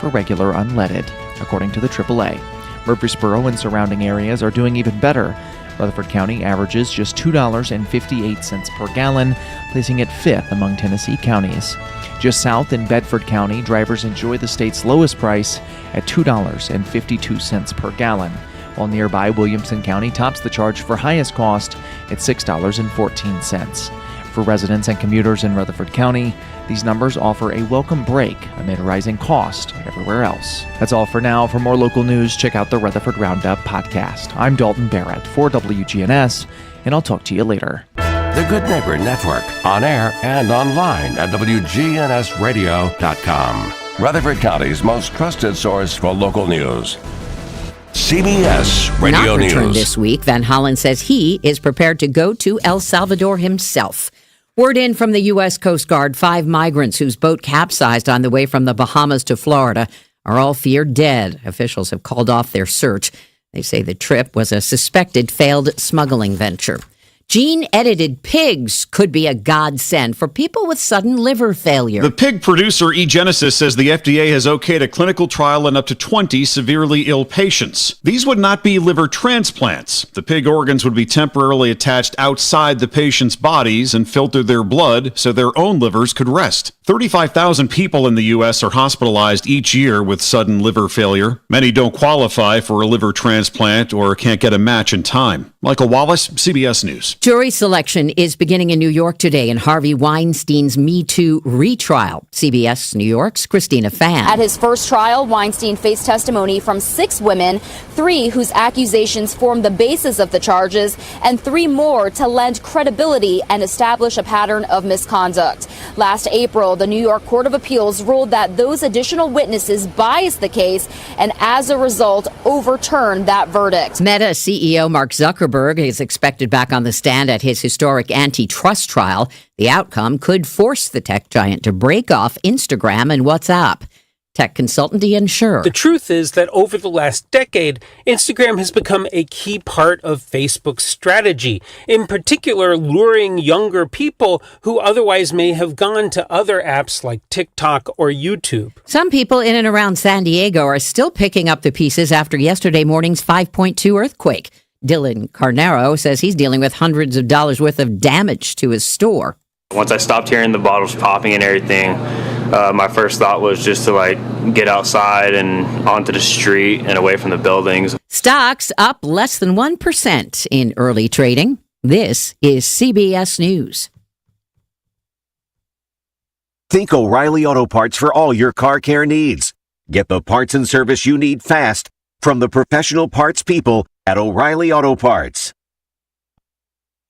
for regular unleaded, according to the AAA. Murfreesboro and surrounding areas are doing even better. Rutherford County averages just $2.58 per gallon, placing it fifth among Tennessee counties. Just south in Bedford County, drivers enjoy the state's lowest price at $2.52 per gallon, while nearby Williamson County tops the charge for highest cost at $6.14. For residents and commuters in Rutherford County, these numbers offer a welcome break amid rising cost everywhere else. That's all for now. For more local news, check out the Rutherford Roundup podcast. I'm Dalton Barrett for WGNS, and I'll talk to you later. The Good Neighbor Network, on air and online at wgnsradio.com. Rutherford County's most trusted source for local news. CBS Radio Not News. returned this week, Van Hollen says he is prepared to go to El Salvador himself. Word in from the U.S. Coast Guard, 5 migrants whose boat capsized on the way from the Bahamas to Florida are all feared dead. Officials have called off their search. They say the trip was a suspected failed smuggling venture. Gene-edited pigs could be a godsend for people with sudden liver failure. The pig producer wgNS says the FDA has okayed a clinical trial in up to 20 severely ill patients. These would not be liver transplants. The pig organs would be temporarily attached outside the patient's bodies and filter their blood so their own livers could rest. 35,000 people in the U.S. are hospitalized each year with sudden liver failure. Many don't qualify for a liver transplant or can't get a match in time. Michael Wallace, CBS News. Jury selection is beginning in New York today in Harvey Weinstein's Me Too retrial. CBS New York's Christina Fan. At his first trial, Weinstein faced testimony from 6 women, 3 whose accusations formed the basis of the charges, and 3 more to lend credibility and establish a pattern of misconduct. Last April, the New York Court of Appeals ruled that those additional witnesses biased the case and, as a result, overturned that verdict. Meta CEO Mark Zuckerberg is expected back on the stand at his historic antitrust trial. The outcome could force the tech giant to break off Instagram and WhatsApp. Tech consultant Ian Scher. The truth is that over the last decade, Instagram has become a key part of Facebook's strategy, in particular luring younger people who otherwise may have gone to other apps like TikTok or YouTube. Some people in and around San Diego are still picking up the pieces after yesterday morning's 5.2 earthquake. Dylan Carnero says he's dealing with hundreds of dollars worth of damage to his store. Once I stopped hearing the bottles popping and everything, my first thought was just to get outside and onto the street and away from the buildings. Stocks up less than 1% in early trading. This is CBS News. Think O'Reilly Auto Parts for all your car care needs. Get the parts and service you need fast from the professional parts people at O'Reilly Auto Parts.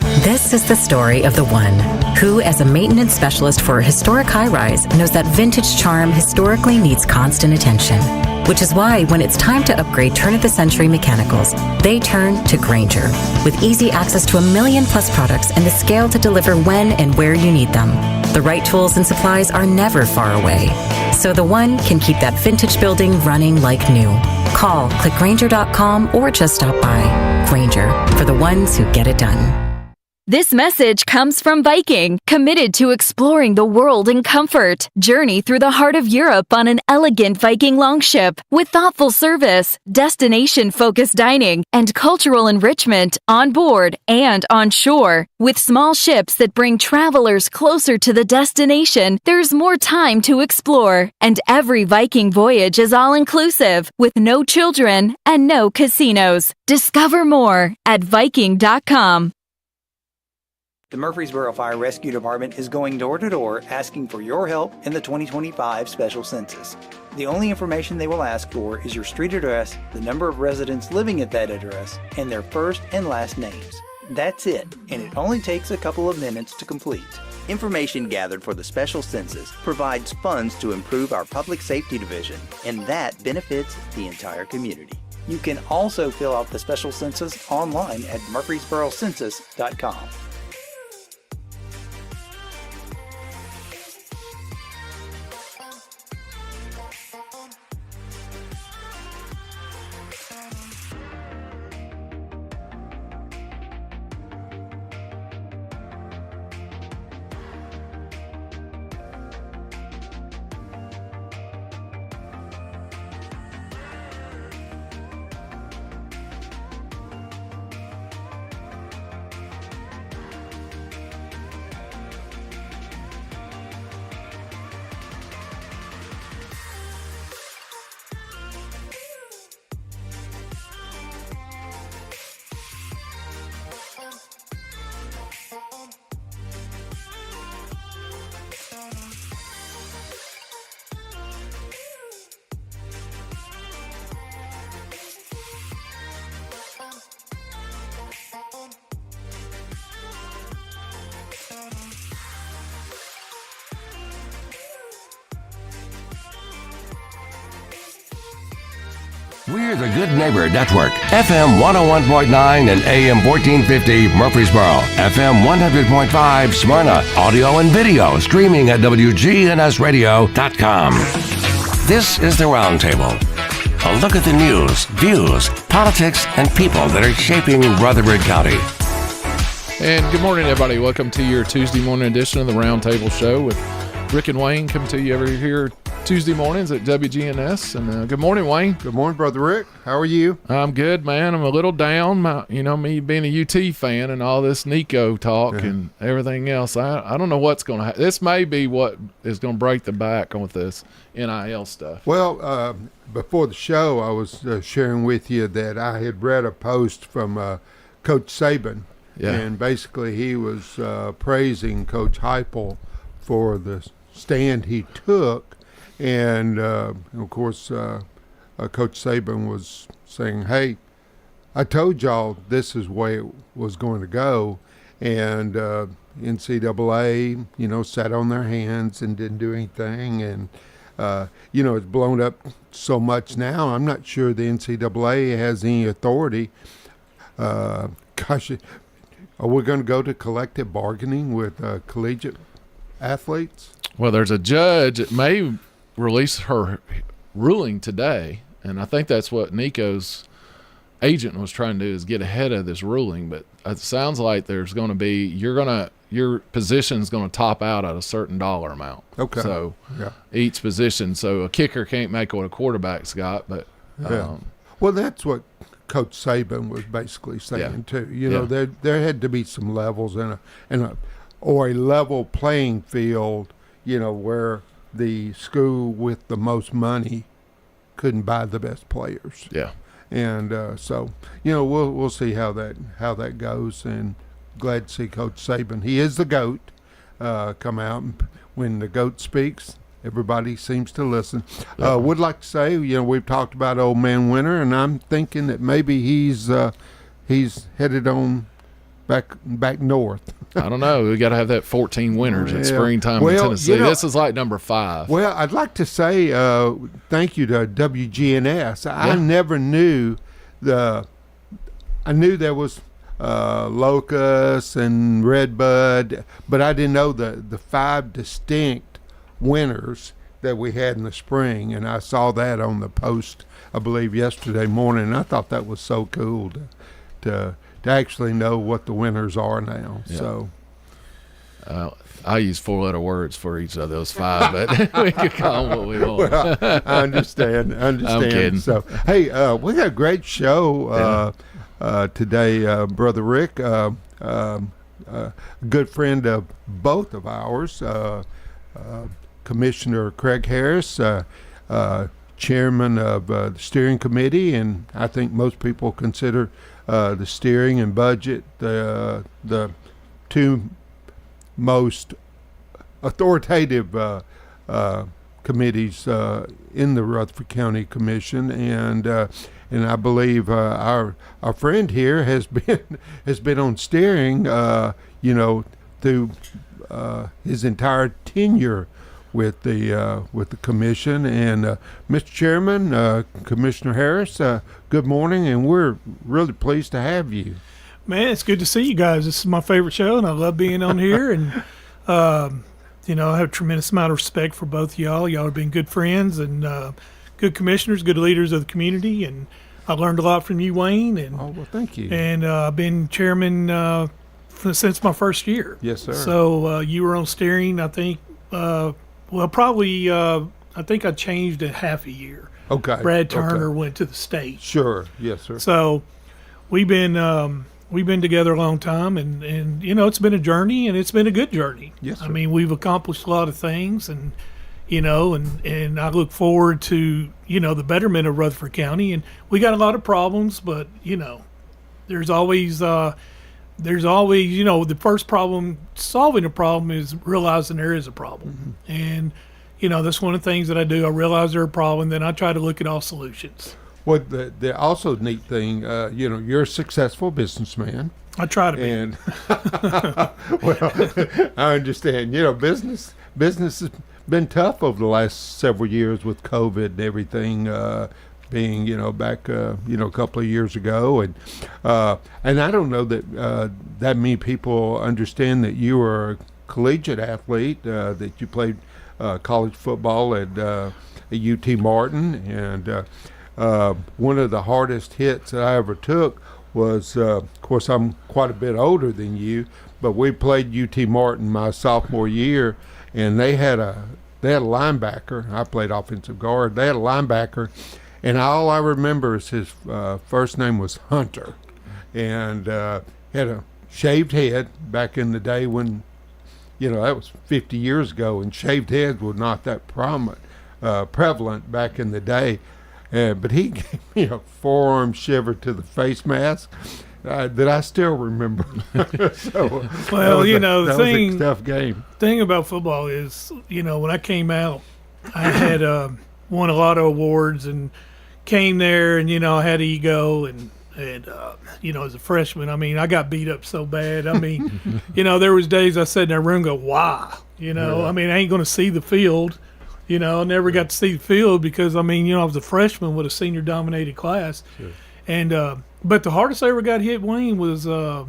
This is the story of the one who, as a maintenance specialist for a historic high-rise, knows that vintage charm historically needs constant attention. Which is why when it's time to upgrade turn-of-the-century mechanicals, they turn to Grainger. With easy access to 1 million-plus products and the scale to deliver when and where you need them. The right tools and supplies are never far away. So the one can keep that vintage building running like new. Call, click Grainger.com, or just stop by. Grainger, for the ones who get it done. This message comes from Viking, committed to exploring the world in comfort. Journey through the heart of Europe on an elegant Viking longship with thoughtful service, destination-focused dining, and cultural enrichment on board and on shore. With small ships that bring travelers closer to the destination, there's more time to explore. And every Viking voyage is all-inclusive, with no children and no casinos. Discover more at Viking.com. The Murfreesboro Fire Rescue Department is going door to door asking for your help in the 2025 special census. The only information they will ask for is your street address, the number of residents living at that address, and their first and last names. That's it, and it only takes a couple of minutes to complete. Information gathered for the special census provides funds to improve our public safety division, and that benefits the entire community. You can also fill out the special census online at murfreesborocensus.com. We're the Good Neighbor Network. FM 101.9 and AM 1450 Murfreesboro. FM 100.5 Smyrna. Audio and video streaming at wgnsradio.com. This is the Roundtable. A look at the news, views, politics, and people that are shaping Rutherford County. And good morning, everybody. Welcome to your Tuesday morning edition of the Roundtable Show with Rick and Wayne. Coming to you every here Tuesday mornings at WGNS. And good morning, Wayne. Good morning, Brother Rick. How are you? I'm good, man. I'm a little down. Me being a UT fan and all this Nico talk and everything else. I don't know what's going to happen. This may be what is going to break the back with this NIL stuff. Well, before the show, I was sharing with you that I had read a post from Coach Saban. Yeah. And basically he was praising Coach Heupel for the stand he took. And, of course, Coach Saban was saying, hey, I told y'all this is the way it was going to go. And NCAA, sat on their hands and didn't do anything. And, it's blown up so much now. I'm not sure the NCAA has any authority. Gosh, are we going to go to collective bargaining with collegiate athletes? Well, there's a judge that may release her ruling today, and I think that's what Nico's agent was trying to do, is get ahead of this ruling. But it sounds like there's going to be your position's going to top out at a certain dollar amount. Okay. So each position, so a kicker can't make what a quarterback's got, but well, that's what Coach Saban was basically saying too. There had to be some levels or a level playing field, where the school with the most money couldn't buy the best players. Yeah. And so we'll see how that goes. And glad to see Coach Saban. He is the GOAT. Come out, and when the GOAT speaks, everybody seems to listen. Would like to say, we've talked about Old Man Winter, and I'm thinking that maybe he's headed on back north. I don't know. We got to have that 14 winners in springtime in Tennessee. This is like number 5. Well, I'd like to say thank you to WGNS. I never knew I knew there was locust and redbud, but I didn't know the 5 distinct winners that we had in the spring, and I saw that on the post, I believe, yesterday morning, and I thought that was so cool to actually know what the winners are now. Yeah. So I use 4-letter words for each of those 5, but we can call them what we want. Well, I understand. I'm kidding. So, hey, we got a great show today, Brother Rick. A good friend of both of ours, Commissioner Craig Harris, chairman of the steering committee, and I think most people consider the steering and budget the 2 most authoritative committees in the Rutherford County Commission, and I believe our friend here has been on steering, through his entire tenure with the commission. And Mr. Chairman, Commissioner Harris, good morning, and we're really pleased to have you. Man, it's good to see you guys. This is my favorite show, and I love being on here. And I have a tremendous amount of respect for both of y'all. Y'all have been good friends and good commissioners, good leaders of the community, and I learned a lot from you, Wayne. And well, thank you. And I've been chairman since my first year. Yes, sir. So you were on steering, I think. Probably. I think I changed in half a year. Okay. Brad Turner went to the state. Sure. Yes, sir. So we've been together a long time, and it's been a journey, and it's been a good journey. Yes, sir. I mean, we've accomplished a lot of things, and and I look forward to the betterment of Rutherford County. And we got a lot of problems, but there's always the first problem, solving a problem, is realizing there is a problem. Mm-hmm. And that's one of the things that I do. I realize there's a problem, then I try to look at all solutions. Well, the also neat thing, you're a successful businessman. I try to be. And well, I understand. Business has been tough over the last several years with COVID and everything. being, back, a couple of years ago. And I don't know that that many people understand that you were a collegiate athlete, that you played college football at UT Martin. And one of the hardest hits that I ever took was, of course, I'm quite a bit older than you, but we played UT Martin my sophomore year, and they had a linebacker. I played offensive guard. They had a linebacker, and all I remember is his first name was Hunter, and had a shaved head back in the day when, that was 50 years ago, and shaved heads were not that prevalent back in the day. But he gave me a forearm shiver to the face mask that I still remember. So, well, that was the a tough game. Thing about football is, when I came out, I had won a lot of awards and came there, and I had ego, and as a freshman, I got beat up so bad. There was days I sat in that room and go, why? I ain't going to see the field. I never got to see the field because, I was a freshman with a senior-dominated class. Sure. And but the hardest I ever got hit, Wayne, was, I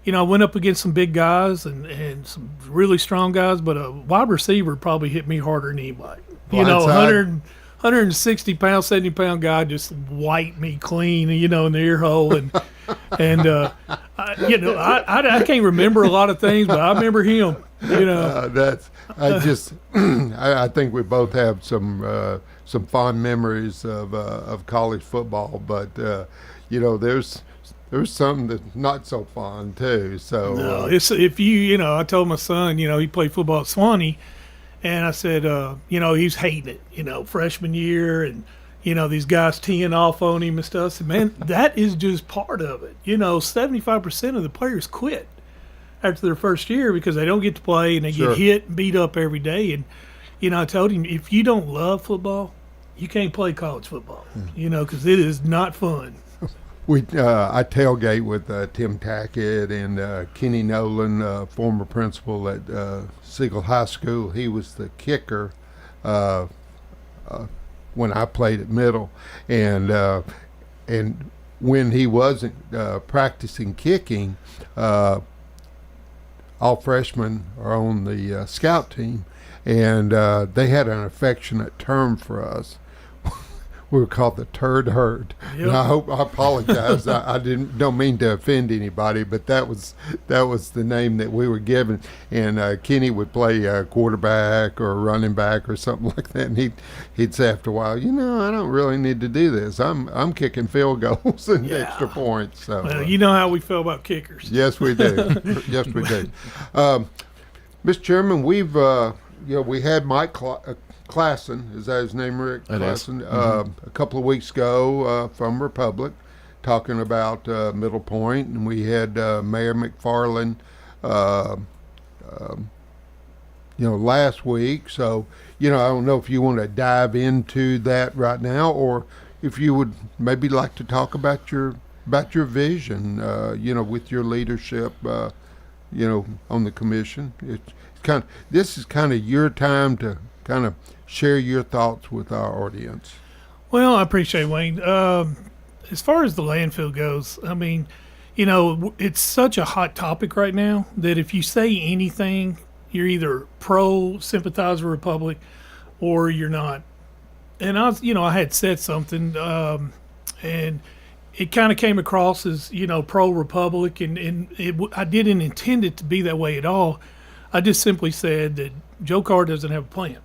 went up against some big guys and some really strong guys, but a wide receiver probably hit me harder than anybody. 160-pound, 70-pound guy just wiped me clean, in the ear hole. And I can't remember a lot of things, but I remember him. I think we both have some fond memories of college football, but there's some that's not so fun too. So no, it's if I told my son, he played football at Swanee, and I said, he's hating it, freshman year, and these guys teeing off on him and stuff. I said, man, that is just part of it. 75% of the players quit after their first year because they don't get to play and they get hit and beat up every day. And I told him, if you don't love football, you can't play college football. Because it is not fun. I tailgate with Tim Tackett and Kenny Nolan, former principal at Siegel High School. He was the kicker when I played at Middle, and when he wasn't practicing kicking, all freshmen are on the scout team, and they had an affectionate term for us. We were called the Turd Herd. Yep. And I apologize. I don't mean to offend anybody, but that was the name that we were given. And Kenny would play quarterback or running back or something like that, and he'd say after a while, I don't really need to do this. I'm kicking field goals and extra points. So well, you know how we feel about kickers. Yes, we do. Yes, we do. Mr. Chairman, we had Mike Klassen, is that his name, Rick? Klassen, a couple of weeks ago from Republic, talking about Middle Point, and we had Mayor McFarland, last week. So, I don't know if you want to dive into that right now, or if you would maybe like to talk about your vision, with your leadership, on the commission. This is kind of your time to kind of share your thoughts with our audience. Well, I appreciate it, Wayne. As far as the landfill goes, it's such a hot topic right now that if you say anything, you're either pro-sympathize with Republic or you're not. And I had said something, and it kind of came across as, pro-Republic, and I didn't intend it to be that way at all. I just simply said that Joe Carr doesn't have a plan,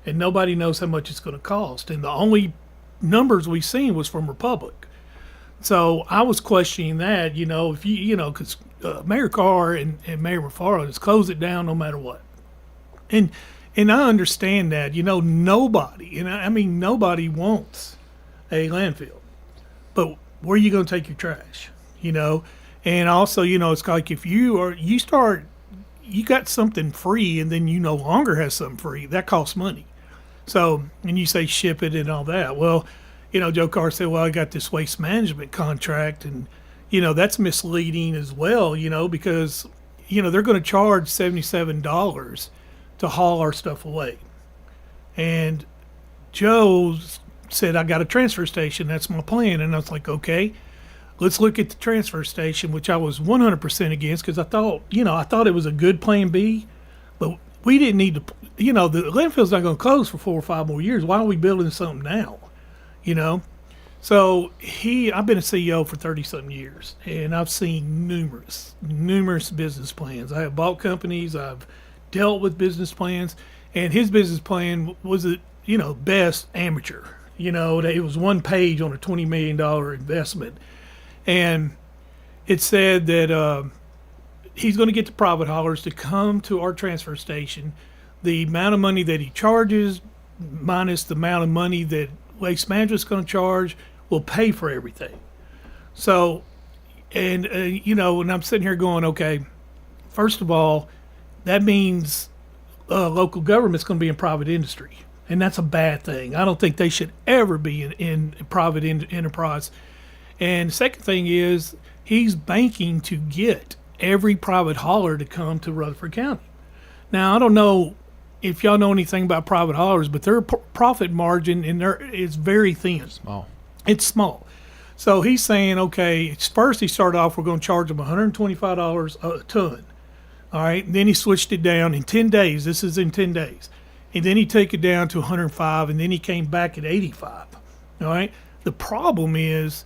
and nobody knows how much it's going to cost. And the only numbers we've seen was from Republic. So I was questioning that, if because Mayor Carr and Mayor McFarland has closed it down no matter what. And I understand that, nobody, nobody wants a landfill. But where are you going to take your trash, And also, it's like if you got something free and then you no longer have something free, that costs money. So, and you say ship it and all that. Well, Joe Carr said, well, I got this waste management contract, and, that's misleading as well, because, they're going to charge $77 to haul our stuff away. And Joe's said, I got a transfer station. That's my plan. And I was like, okay, let's look at the transfer station, which I was 100% against because I thought it was a good plan B, but we didn't need to, the landfill's not going to close for 4 or 5 more years. Why are we building something now? So I've been a CEO for 30-something years, and I've seen numerous business plans. I have bought companies. I've dealt with business plans, and his business plan was best amateur. It was one page on a $20 million investment. And it said that he's going to get the private haulers to come to our transfer station. The amount of money that he charges minus the amount of money that Waste Management's going to charge will pay for everything. So, and I'm sitting here going, okay, first of all, that means local government's going to be in private industry. And that's a bad thing. I don't think they should ever be in private enterprise. And the second thing is he's banking to get every private hauler to come to Rutherford County. Now, I don't know if y'all know anything about private haulers, but their profit margin is very thin. Small. It's small. So he's saying, okay, first he started off, we're going to charge them $125 a ton. All right. And then he switched it down in 10 days. This is in 10 days. And then he took it down to 105, and then he came back at 85. All right. The problem is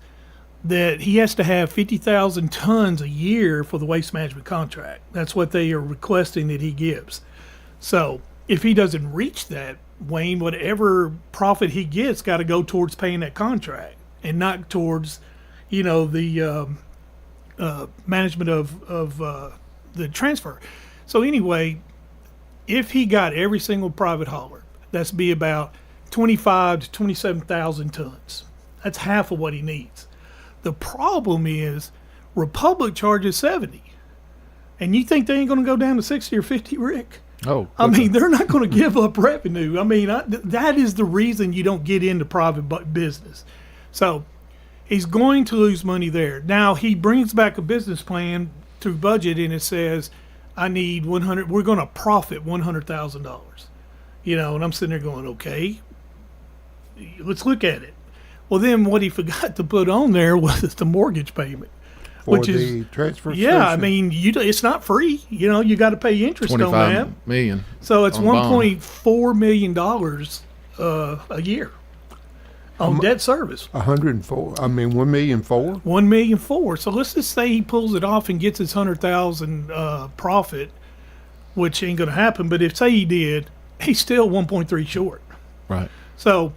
that he has to have 50,000 tons a year for the waste management contract. That's what they are requesting that he gives. So if he doesn't reach that, Wayne, whatever profit he gets got to go towards paying that contract and not towards, the management of the transfer. So anyway, if he got every single private hauler, that's be about 25 to 27,000 tons. That's half of what he needs. The problem is Republic charges 70. And you think they ain't going to go down to 60 or 50, Rick? Oh, I mean, they're not going to give up revenue. I mean, that is the reason you don't get into private business. So he's going to lose money there. Now, he brings back a business plan through budget, and it says, I need we're going to profit $100,000. And I'm sitting there going, okay, let's look at it. Well, then what he forgot to put on there was the mortgage payment. For the transfer station? Yeah, I mean, it's not free. You got to pay interest on that. $25 million. So it's $1.4 million a year on debt service. 104. I mean, 1,000,004. 1,000,004. So let's just say he pulls it off and gets his 100,000 profit, which ain't going to happen. But if say he did, he's still 1.3 short. Right. So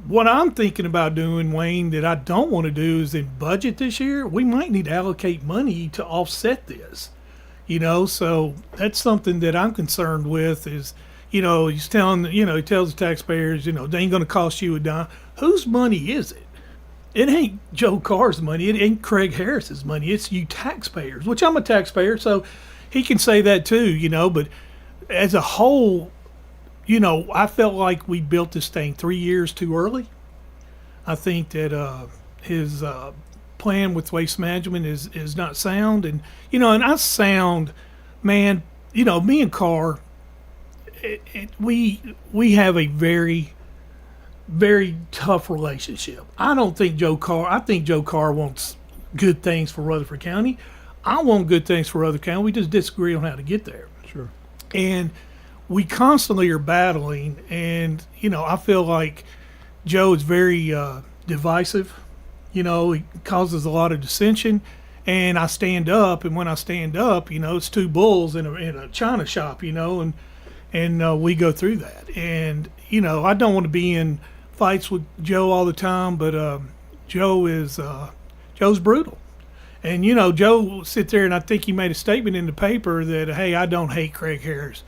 what I'm thinking about doing, Wayne, that I don't want to do is in budget this year, we might need to allocate money to offset this. So that's something that I'm concerned with is, he's telling, he tells the taxpayers, they ain't going to cost you a dime. Whose money is it? It ain't Joe Carr's money. It ain't Craig Harris's money. It's you taxpayers, which I'm a taxpayer, so he can say that too, but as a whole, I felt like we built this thing 3 years too early. I think that his plan with waste management is not sound. And, and I sound, man, me and Carr, we have a very, very tough relationship. I think Joe Carr wants good things for Rutherford County. I want good things for Rutherford County. We just disagree on how to get there. Sure. And we constantly are battling, and I feel like Joe is very divisive. He causes a lot of dissension, and I stand up, and when I stand up, it's two bulls in a china shop, and we go through that. And I don't want to be in fights with Joe all the time, but Joe's brutal. And Joe will sit there, and I think he made a statement in the paper that, hey, I don't hate Craig Harris.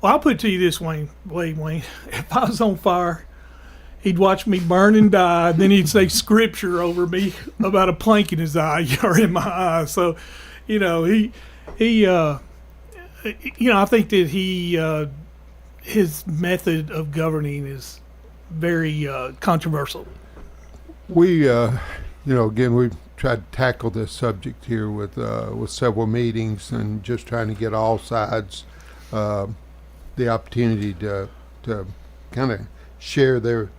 Well, I'll put it to you this way, Wayne. If I was on fire, he'd watch me burn and die, then he'd say scripture over me about a plank in his eye or in my eye. So, I think that his method of governing is very controversial. We, again, we've tried to tackle this subject here with several meetings and just trying to get all sides the opportunity to kind of share their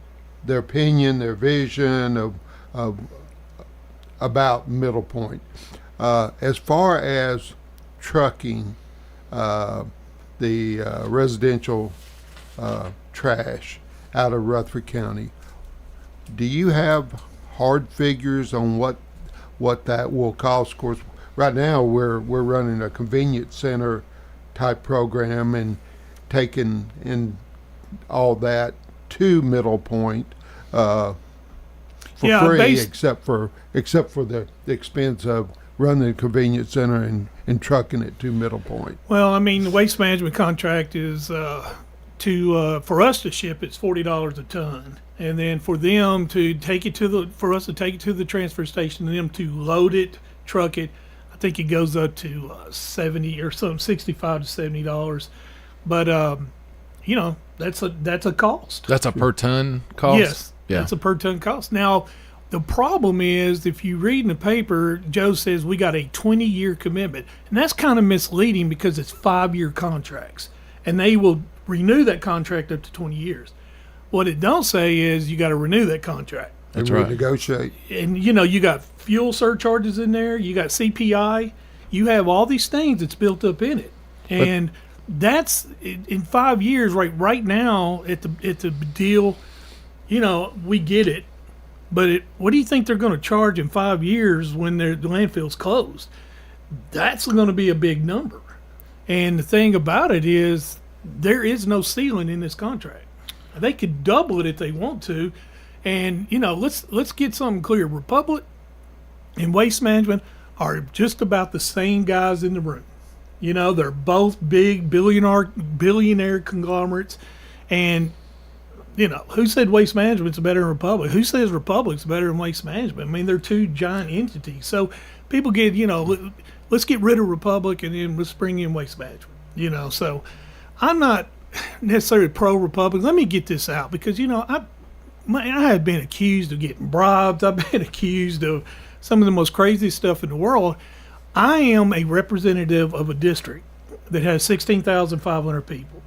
their opinion, their vision of about Middle Point. As far as trucking the residential trash out of Rutherford County, do you have hard figures on what that will cost? Of course, right now we're running a convenience center type program and taking in all that to Middle Point for free, except for the expense of running the convenience center and trucking it to Middle Point. Well, I mean, the waste management contract is for us to ship, it's $40 a ton, and then for them to take it to the transfer station and them to load it, truck it, I think it goes up to $70 or something, $65 to $70. But that's a cost. That's a per ton cost. Yes, that's a per ton cost. Now, the problem is, if you read in the paper, Joe says we got a 20-year commitment, and that's kind of misleading because it's 5-year contracts, and they will renew that contract up to 20 years. What it don't say is you got to renew that contract. That's right. Negotiate. And you got fuel surcharges in there, you got CPI, you have all these things that's built up in it, and that's in 5 years. Right now at the deal, we get it. But what do you think they're going to charge in 5 years when the landfill's closed? That's going to be a big number. And the thing about it is there is no ceiling in this contract. They could double it if they want to. And, let's get something clear. Republic and Waste Management are just about the same guys in the room. They're both big billionaire conglomerates. And who said Waste Management's better than Republic? Who says Republic's better than Waste Management? I mean, they're two giant entities. So people get, let's get rid of Republic and then let's bring in Waste Management. So I'm not necessarily pro-Republic. Let me get this out because, I have been accused of getting bribes. I've been accused of some of the most craziest stuff in the world. I am a representative of a district that has 16,500 people.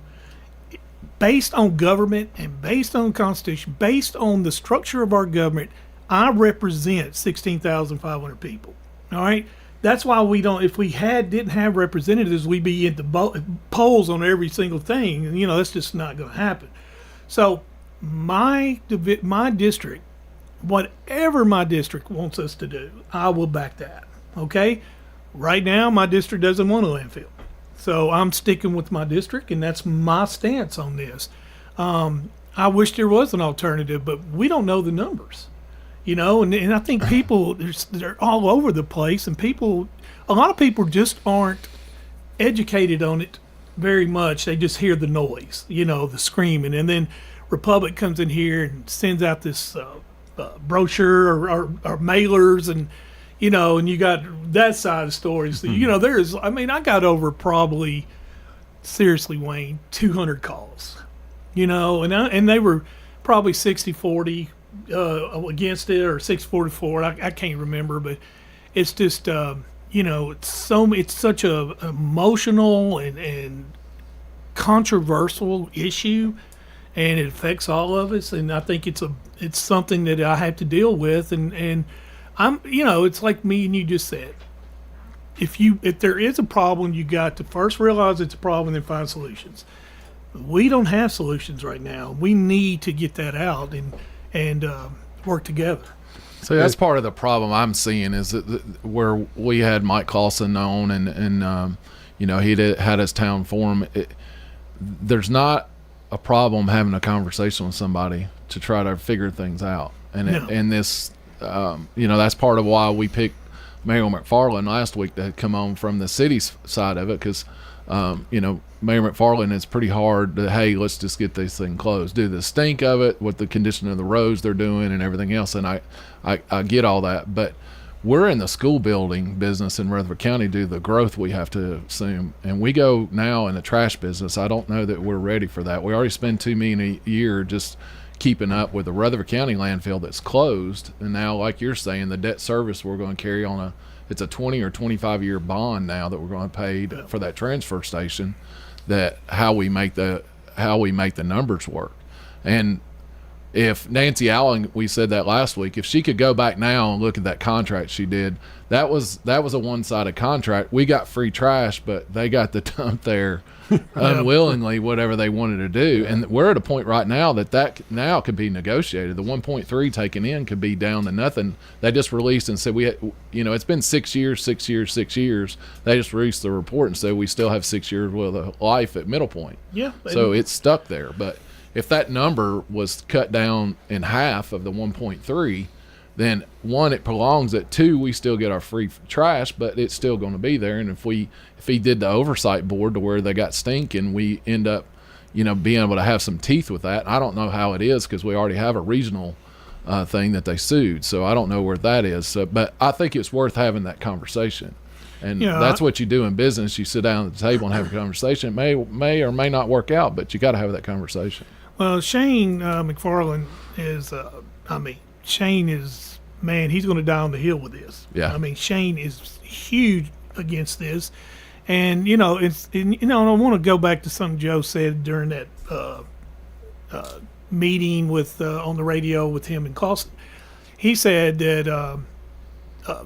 Based on government and based on the Constitution, based on the structure of our government, I represent 16,500 people. All right? That's why we don't, if we didn't have representatives, we'd be at the polls on every single thing. And, that's just not going to happen. So my district, whatever my district wants us to do, I will back that. Okay? Right now, my district doesn't want a landfill. So I'm sticking with my district, and that's my stance on this. I wish there was an alternative, but we don't know the numbers, and I think people, they're all over the place, and a lot of people just aren't educated on it very much. They just hear the noise, the screaming, and then Republic comes in here and sends out this brochure or mailers, and and you got that side of the story. So, I got over probably, seriously, Wayne, 200 calls, and they were probably 60-40 against it or 60-44. I can't remember, but it's just, it's such a emotional and controversial issue, and it affects all of us. And I think it's something that I have to deal with, and I'm, it's like me and you just said. If there is a problem, you got to first realize it's a problem and then find solutions. We don't have solutions right now. We need to get that out and work together. So that's part of the problem I'm seeing is that where we had Mike Clausen on and he had his town forum. There's not a problem having a conversation with somebody to try to figure things out, and this. That's part of why we picked Mayor McFarland last week to come on from the city's side of it because, Mayor McFarland is pretty hard to, hey, let's just get this thing closed. Do the stink of it, what the condition of the roads they're doing and everything else, and I get all that. But we're in the school building business in Rutherford County due to the growth we have to assume. And we go now in the trash business. I don't know that we're ready for that. We already spend $2 million a year just keeping up with the Rutherford County landfill that's closed, and now, like you're saying, the debt service we're going to carry on it's a 20 or 25 year bond now that we're going to pay for that transfer station. That how we make the numbers work, and if Nancy Allen, we said that last week, if she could go back now and look at that contract she did, that was a one-sided contract. We got free trash, but they got to dump there unwillingly whatever they wanted to do. And we're at a point right now that now could be negotiated. The 1.3 taken in could be down to nothing. They just released and said it's been 6 years. They just released the report and said we still have 6 years worth of life at Middle Point. Yeah. So it's stuck there. But if that number was cut down in half of the 1.3, then one, it prolongs it. Two, we still get our free trash, but it's still going to be there. And if he did the oversight board to where they got stinking, we end up, being able to have some teeth with that. I don't know how it is because we already have a regional thing that they sued, so I don't know where that is. So, but I think it's worth having that conversation. And that's what you do in business. You sit down at the table and have a conversation. It may or may not work out, but you got to have that conversation. Well, Shane McFarland is, Shane is, man, he's going to die on the hill with this. Yeah. Shane is huge against this. And, I want to go back to something Joe said during that meeting with on the radio with him and Clausen. He said that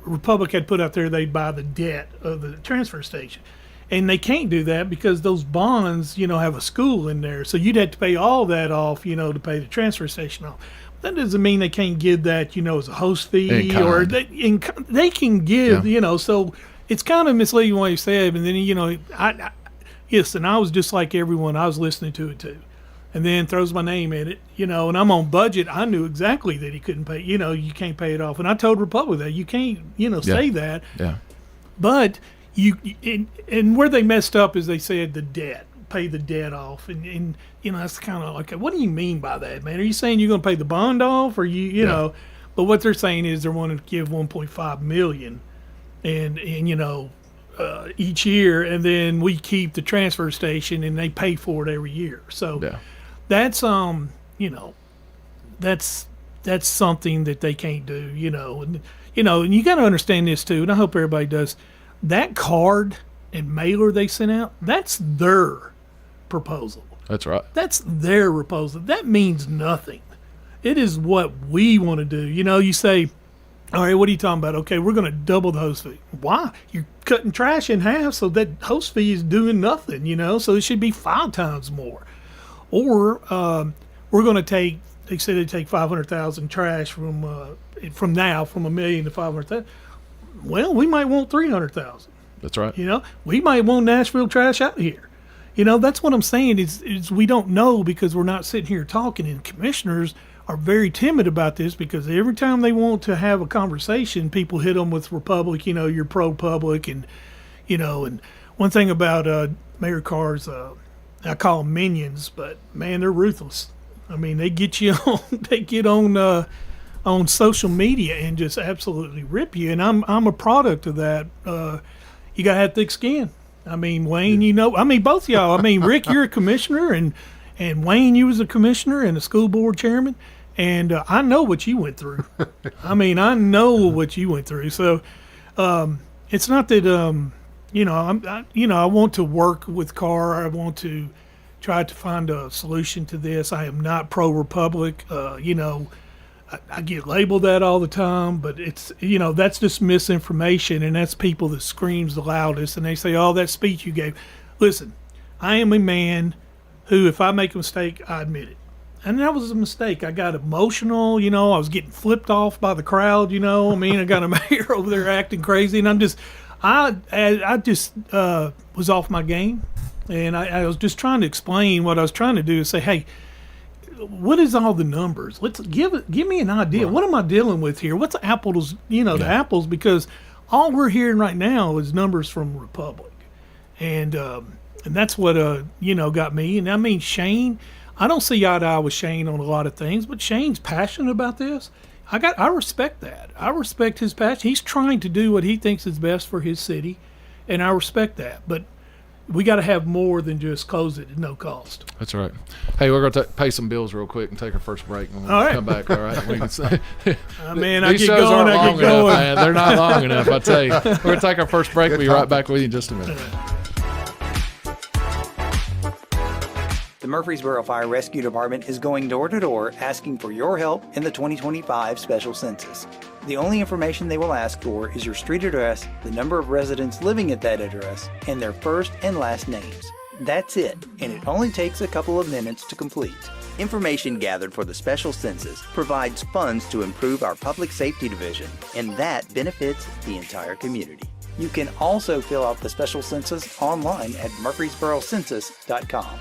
Republic had put out there they'd buy the debt of the transfer station. And they can't do that because those bonds, have a school in there. So you'd have to pay all that off, to pay the transfer station off. That doesn't mean they can't give that, as a host fee or they can give, so it's kind of misleading what you said. And then, I was just like everyone. I was listening to it too. And then throws my name in it, and I'm on budget. I knew exactly that he couldn't pay, you can't pay it off. And I told Republic that you can't, say that. Yeah. But and where they messed up is they said the debt, pay the debt off, and that's kind of like, what do you mean by that, man? Are you saying you're going to pay the bond off, or you know? But what they're saying is they're wanting to give $1.5 million, and each year, and then we keep the transfer station, and they pay for it every year. So that's that's something that they can't do, and you got to understand this too, and I hope everybody does. That card and mailer they sent out, that's their proposal. That's right. That's their proposal. That means nothing. It is what we want to do. You say, all right, what are you talking about? Okay, we're going to double the host fee. Why? You're cutting trash in half, so that host fee is doing nothing, so it should be 5 times more. Or we're going to take, they said they take 500,000 trash from $1 million to 500,000. Well, we might want 300,000. That's right. We might want Nashville trash out here. That's what I'm saying is we don't know because we're not sitting here talking, and commissioners are very timid about this because every time they want to have a conversation, people hit them with Republic, you're pro-public, and one thing about Mayor Carr's, I call them minions, but man, they're ruthless. They get you on social media and just absolutely rip you, and I'm a product of that. You gotta have thick skin. Wayne, both of y'all. Rick, you're a commissioner, and Wayne, you was a commissioner and a school board chairman, and I know what you went through. I know what you went through. So it's not that I want to work with Carr. I want to try to find a solution to this. I am not pro-Republic. I get labeled that all the time, but it's, that's just misinformation, and that's people that screams the loudest, and they say, oh, that speech you gave. Listen, I am a man who, if I make a mistake, I admit it. And that was a mistake. I got emotional, I was getting flipped off by the crowd, I got a mayor over there acting crazy, and I just was off my game, and I was just trying to explain what I was trying to do is say, hey, what is all the numbers? Let's give me an idea. Right. What am I dealing with here? What's the apples, the apples? Because all we're hearing right now is numbers from Republic. And that's what, got me. And Shane, I don't see eye to eye with Shane on a lot of things, but Shane's passionate about this. I respect that. I respect his passion. He's trying to do what he thinks is best for his city, and I respect that. But we got to have more than just close it at no cost. That's right. Hey, we're going to pay some bills real quick and take our first break, and we'll come back, all right? We can say, man, I get going, I get going. Man. They're not long enough, I tell you. We're going to take our first break. We'll be right back with you in just a minute. The Murfreesboro Fire Rescue Department is going door to door asking for your help in the 2025 special census. The only information they will ask for is your street address, the number of residents living at that address, and their first and last names. That's it, and it only takes a couple of minutes to complete. Information gathered for the special census provides funds to improve our public safety division, and that benefits the entire community. You can also fill out the special census online at murfreesborocensus.com.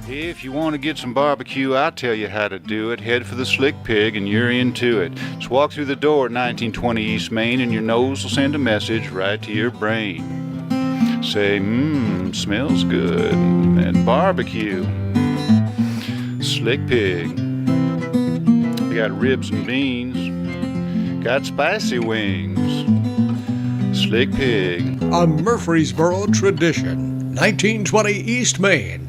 If you want to get some barbecue, I'll tell you how to do it. Head for the Slick Pig and you're into it. Just walk through the door at 1920 East Main and your nose will send a message right to your brain. Say, smells good, and barbecue. Slick Pig. They got ribs and beans. Got spicy wings. Slick Pig. A Murfreesboro tradition. 1920 East Main.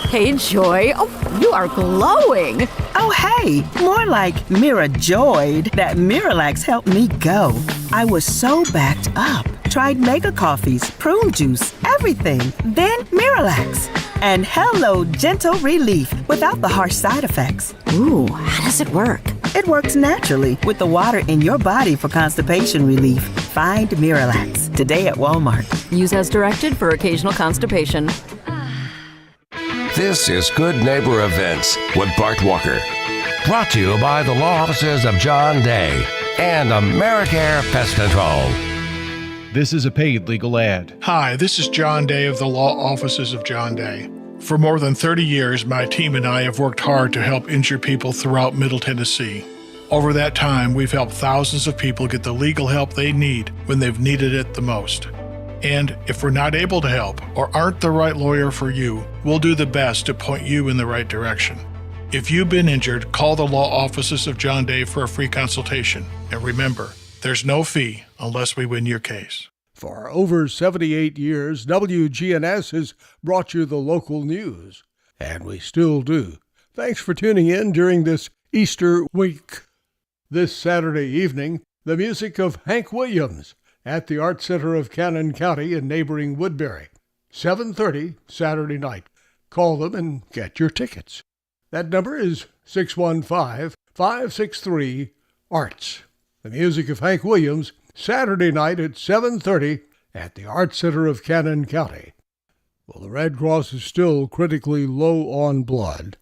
Hey, Joy. Oh, you are glowing. Oh, hey. More like Mira joyed that Miralax helped me go. I was so backed up. Tried mega coffees, prune juice, everything. Then Miralax. And hello, gentle relief without the harsh side effects. Ooh, how does it work? It works naturally with the water in your body for constipation relief. Find Miralax today at Walmart. Use as directed for occasional constipation. This is Good Neighbor Events with Bart Walker. Brought to you by the law offices of John Day and Americare Pest Control. This is a paid legal ad. Hi, this is John Day of the Law Offices of John Day. For more than 30 years, my team and I have worked hard to help injured people throughout Middle Tennessee. Over that time, we've helped thousands of people get the legal help they need when they've needed it the most. And if we're not able to help or aren't the right lawyer for you, we'll do the best to point you in the right direction. If you've been injured, call the Law Offices of John Day for a free consultation. And remember, there's no fee unless we win your case. For over 78 years, WGNS has brought you the local news. And we still do. Thanks for tuning in during this Easter week. This Saturday evening, the music of Hank Williams at the Art Center of Cannon County in neighboring Woodbury. 7:30 Saturday night. Call them and get your tickets. That number is 615-563-ARTS. The music of Hank Williams, Saturday night at 7:30 at the Art Center of Cannon County. Well, the Red Cross is still critically low on blood.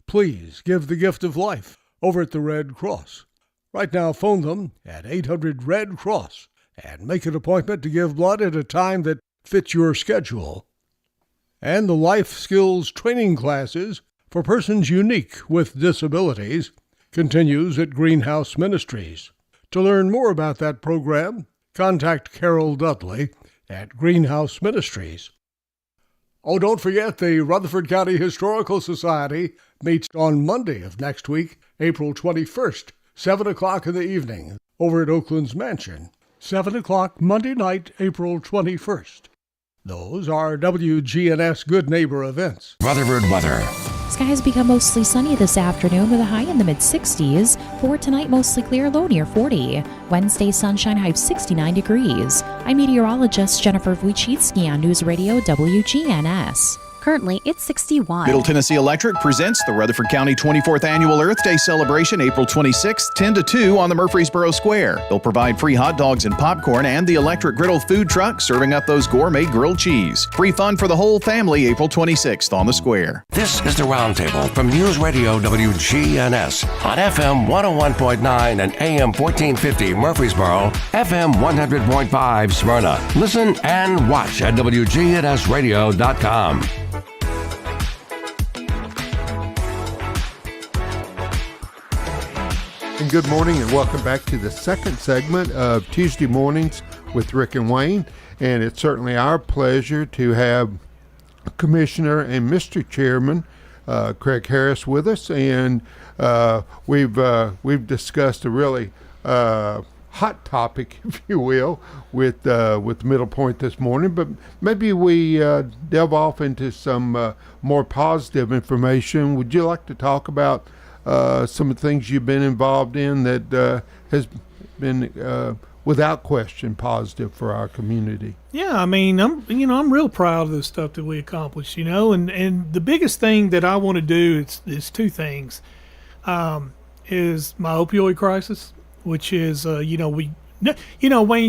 Please give the gift of life over at the Red Cross. Right now, phone them at 800-RED-CROSS and make an appointment to give blood at a time that fits your schedule. And the life skills training classes for persons unique with disabilities continues at Greenhouse Ministries. To learn more about that program, contact Carol Dudley at Greenhouse Ministries. Oh, don't forget the Rutherford County Historical Society meets on Monday of next week, April 21st, 7 o'clock in the evening, over at Oakland's Mansion. 7 o'clock Monday night, April 21st. Those are WGNS Good Neighbor events. Rutherford weather. Skies become mostly sunny this afternoon with a high in the mid-60s. For tonight, mostly clear, low near 40. Wednesday, sunshine, high of 69 degrees. I'm meteorologist Jennifer Wojcicki on News Radio WGNS. Currently, it's 61. Middle Tennessee Electric presents the Rutherford County 24th Annual Earth Day celebration April 26th, 10 to 2 on the Murfreesboro Square. They'll provide free hot dogs and popcorn and the electric griddle food truck serving up those gourmet grilled cheese. Free fun for the whole family April 26th on the Square. This is the Roundtable from News Radio WGNS on FM 101.9 and AM 1450 Murfreesboro, FM 100.5 Smyrna. Listen and watch at wgnsradio.com. And good morning and welcome back to the second segment of Tuesday Mornings with Rick and Wayne. And it's certainly our pleasure to have Commissioner and Mr. Chairman Craig Harris with us. And we've discussed a really hot topic, if you will, with Middle Point this morning. But maybe we delve off into some more positive information. Would you like to talk about some of the things you've been involved in that has been without question, positive for our community. Yeah, I mean, I'm real proud of the stuff that we accomplished, and the biggest thing that I want to do is two things. Is my opioid crisis, which is, Wayne,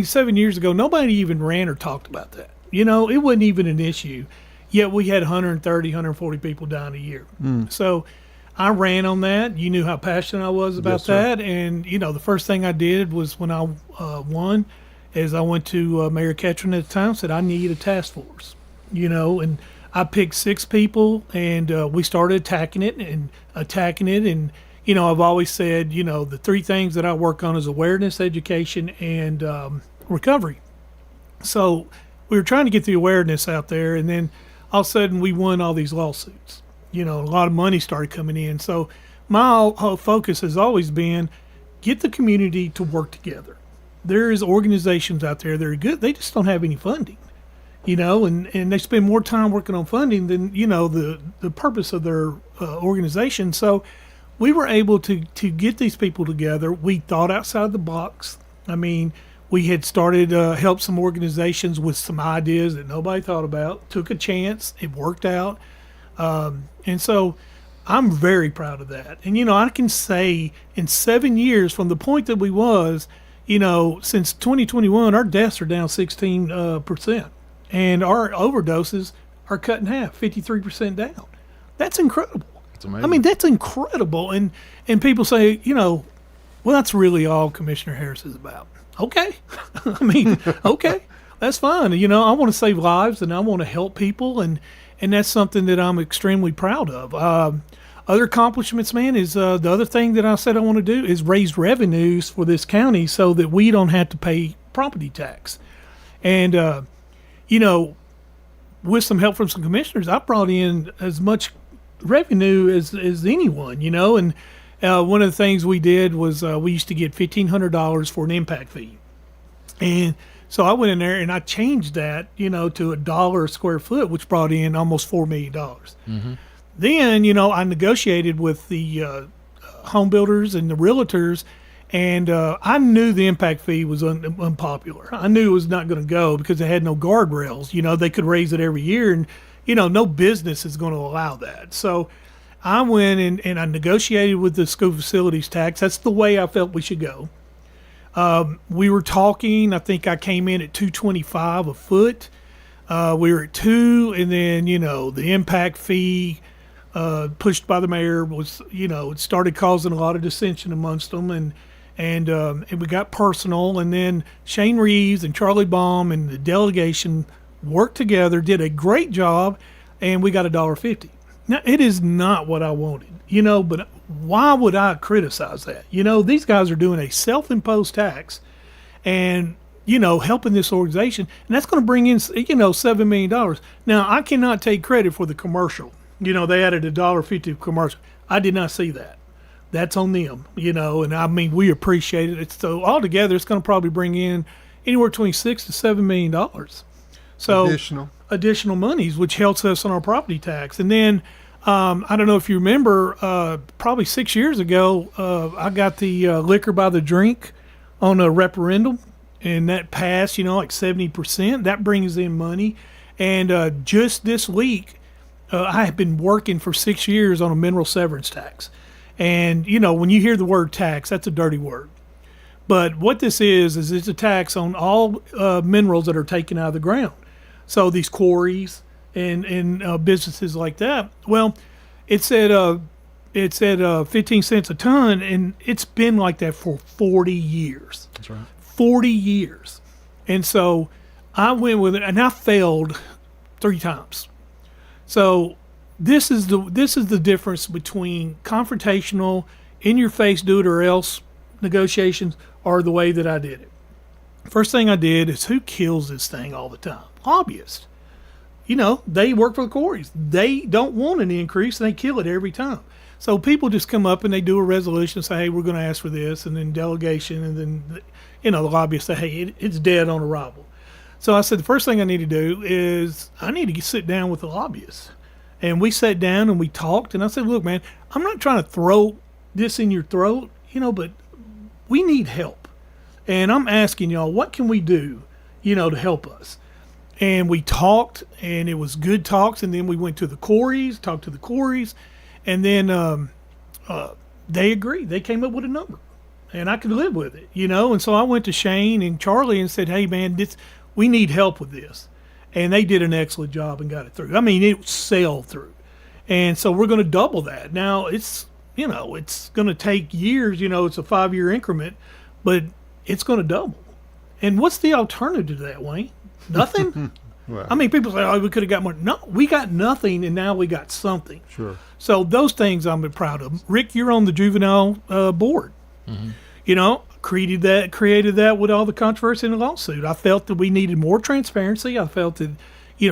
7 years ago, nobody even ran or talked about that. It wasn't even an issue, yet we had 130, 140 people dying a year. So I ran on that. You knew how passionate I was about that. And, the first thing I did was when I won is I went to Mayor Ketchum at the time, said I need a task force, and I picked 6 people and we started attacking it. And, I've always said, the 3 things that I work on is awareness, education, and recovery. So we were trying to get the awareness out there, and then all of a sudden we won all these lawsuits. A lot of money started coming in. So my whole focus has always been get the community to work together. There is organizations out there that are good. They just don't have any funding, and they spend more time working on funding than, the purpose of their organization. So we were able to get these people together. We thought outside the box. I mean, we had started help some organizations with some ideas that nobody thought about, took a chance. It worked out. And so I'm very proud of that. And, I can say in 7 years from the point that we was, since 2021, our deaths are down 16%. And our overdoses are cut in half, 53% down. That's incredible. It's amazing. I mean, that's incredible. And people say, well, that's really all Commissioner Harris is about. Okay. I mean, okay, that's fine. I want to save lives and I want to help people. And that's something that I'm extremely proud of. Other accomplishments, man, is the other thing that I said I want to do is raise revenues for this county so that we don't have to pay property tax. And, with some help from some commissioners, I brought in as much revenue as anyone, and one of the things we did was we used to get $1,500 for an impact fee. And so I went in there and I changed that, to $1 a square foot, which brought in almost $4 million. Mm-hmm. Then, I negotiated with the home builders and the realtors, and I knew the impact fee was unpopular. I knew it was not going to go because it had no guardrails. They could raise it every year, and, no business is going to allow that. So I went and I negotiated with the school facilities tax. That's the way I felt we should go. We were talking, I think I came in at $225 a foot. We were at $2, and then, the impact fee pushed by the mayor was, it started causing a lot of dissension amongst them, and we got personal. And then Shane Reeves and Charlie Baum and the delegation worked together, did a great job, and we got $1.50. Now, it is not what I wanted, but why would I criticize that? These guys are doing a self-imposed tax and, helping this organization, and that's going to bring in, $7 million. Now, I cannot take credit for the commercial. They added $1.50 commercial. I did not see that. That's on them, and I mean, we appreciate it. So altogether, it's going to probably bring in anywhere between $6 to $7 million. So additional monies, which helps us on our property tax. And then I don't know if you remember, probably 6 years ago, I got the liquor by the drink on a referendum, and that passed, like 70%. That brings in money. And just this week, I have been working for 6 years on a mineral severance tax. And, when you hear the word tax, that's a dirty word. But what this is it's a tax on all minerals that are taken out of the ground. So these quarries and businesses like that. Well, it's at 15 cents a ton, and it's been like that for 40 years. That's right. 40 years. And so I went with it, and I failed 3 times. So this is the difference between confrontational, in your face, do it or else negotiations, or the way that I did it. First thing I did is, who kills this thing all the time? Lobbyists. They work for the quarries. They don't want an increase, and they kill it every time. So people just come up and they do a resolution and say, hey, we're going to ask for this, and then delegation, and then, the lobbyists say, hey, it's dead on arrival. So I said, the first thing I need to do is I need to sit down with the lobbyists. And we sat down and we talked, and I said, look, man, I'm not trying to throw this in your throat, but we need help. And I'm asking y'all, what can we do, to help us? And we talked, and it was good talks. And then we went to the quarries, talked to the quarries, and then they agreed. They came up with a number, and I could live with it, And so I went to Shane and Charlie and said, hey, man, we need help with this. And they did an excellent job and got it through. I mean, it sailed through. And so we're going to double that. Now, it's going to take years. It's a 5-year increment, but it's going to double. And what's the alternative to that, Wayne? Nothing? Well, I mean, people say, we could have got more. No, we got nothing, and now we got something. Sure. So those things I'm proud of. Rick, you're on the juvenile board. Mm-hmm. Created that with all the controversy in the lawsuit. I felt that we needed more transparency. I felt that,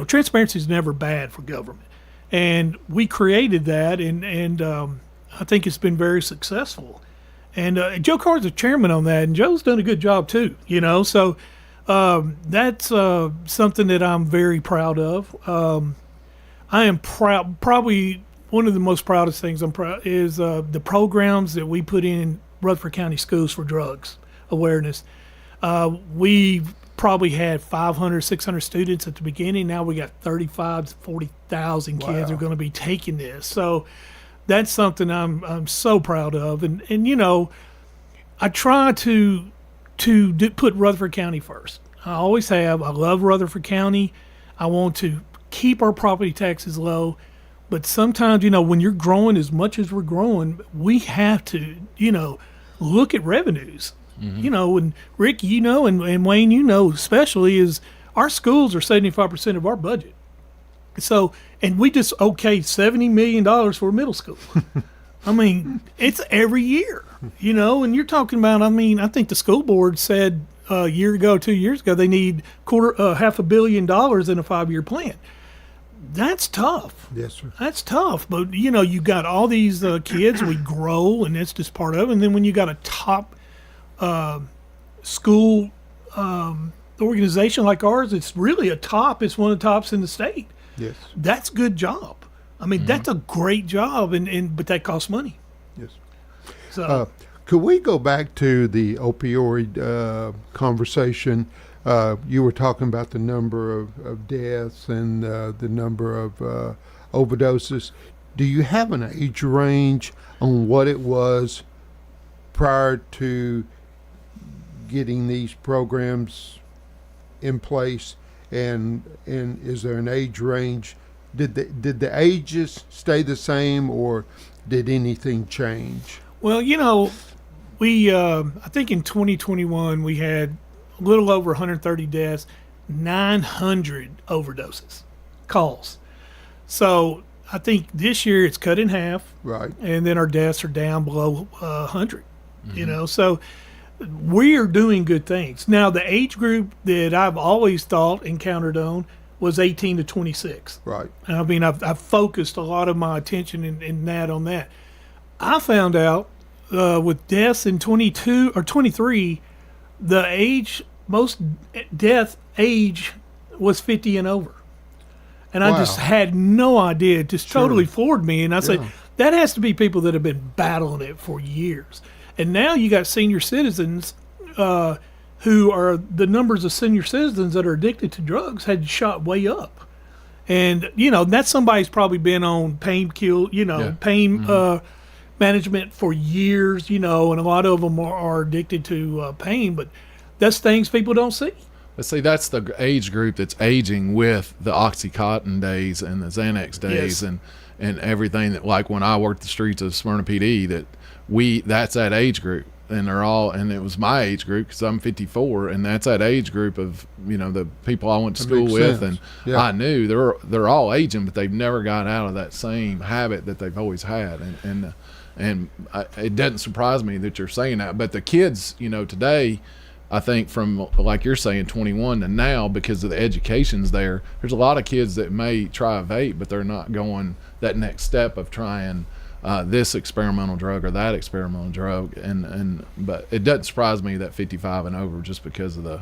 transparency is never bad for government. And we created that, and I think it's been very successful. And Joe Carr's the chairman on that, and Joe's done a good job too, So that's something that I'm very proud of. I am proud. Probably one of the most proudest things I'm proud is the programs that we put in Rutherford County schools for drugs awareness. We probably had 500, 600 students at the beginning. Now we got 35 to 40,000 kids are going to be taking this. So that's something I'm so proud of. And I try to put Rutherford County first. I always have. I love Rutherford County. I want to keep our property taxes low. But sometimes, when you're growing as much as we're growing, we have to, look at revenues. Mm-hmm. And Rick, and Wayne, especially is our schools are 75% of our budget. So, and we just okayed $70 million for middle school. I mean, it's every year, and you're talking about, I think the school board said a year ago, 2 years ago, they need $500 million in a 5-year plan. That's tough. Yes, sir. That's tough. But, you got all these kids, we grow, and it's just part of it. And then when you got a top school organization like ours, it's really it's one of the tops in the state. Yes. That's a good job. I mean, that's a great job, but that costs money. Yes. So, could we go back to the opioid conversation? You were talking about the number of deaths and the number of overdoses. Do you have an age range on what it was prior to getting these programs in place? And is there an age range? Did the ages stay the same, or did anything change? Well, we I think in 2021 we had a little over 130 deaths, 900 overdoses, calls. So I think this year it's cut in half. Right. And then our deaths are down below 100. So we are doing good things. Now, the age group that I've always thought and counted on was 18 to 26. Right. I mean, I've focused a lot of my attention in that on that. I found out with deaths in 22 or 23, the most death age was 50 and over. And I just had no idea. It just totally floored me. And I said, that has to be people that have been battling it for years. And now you got senior citizens who are the numbers of senior citizens that are addicted to drugs had shot way up. And, that's somebody's probably been on pain management for years, and a lot of them are addicted to pain. But that's things people don't see. But see, that's the age group that's aging with the OxyContin days and the Xanax days and everything that, like when I worked the streets of Smyrna PD, that's that age group. And and it was my age group because I'm 54, and that's that age group of, the people I went to school with. And I knew they're all aging, but they've never got out of that same habit that they've always had. And it doesn't surprise me that you're saying that. But the kids, today, I think from, like you're saying, 21 to now, because of the education's there's a lot of kids that may try a vape, but they're not going that next step of trying this experimental drug or that experimental drug. But it doesn't surprise me that 55 and over, just because of the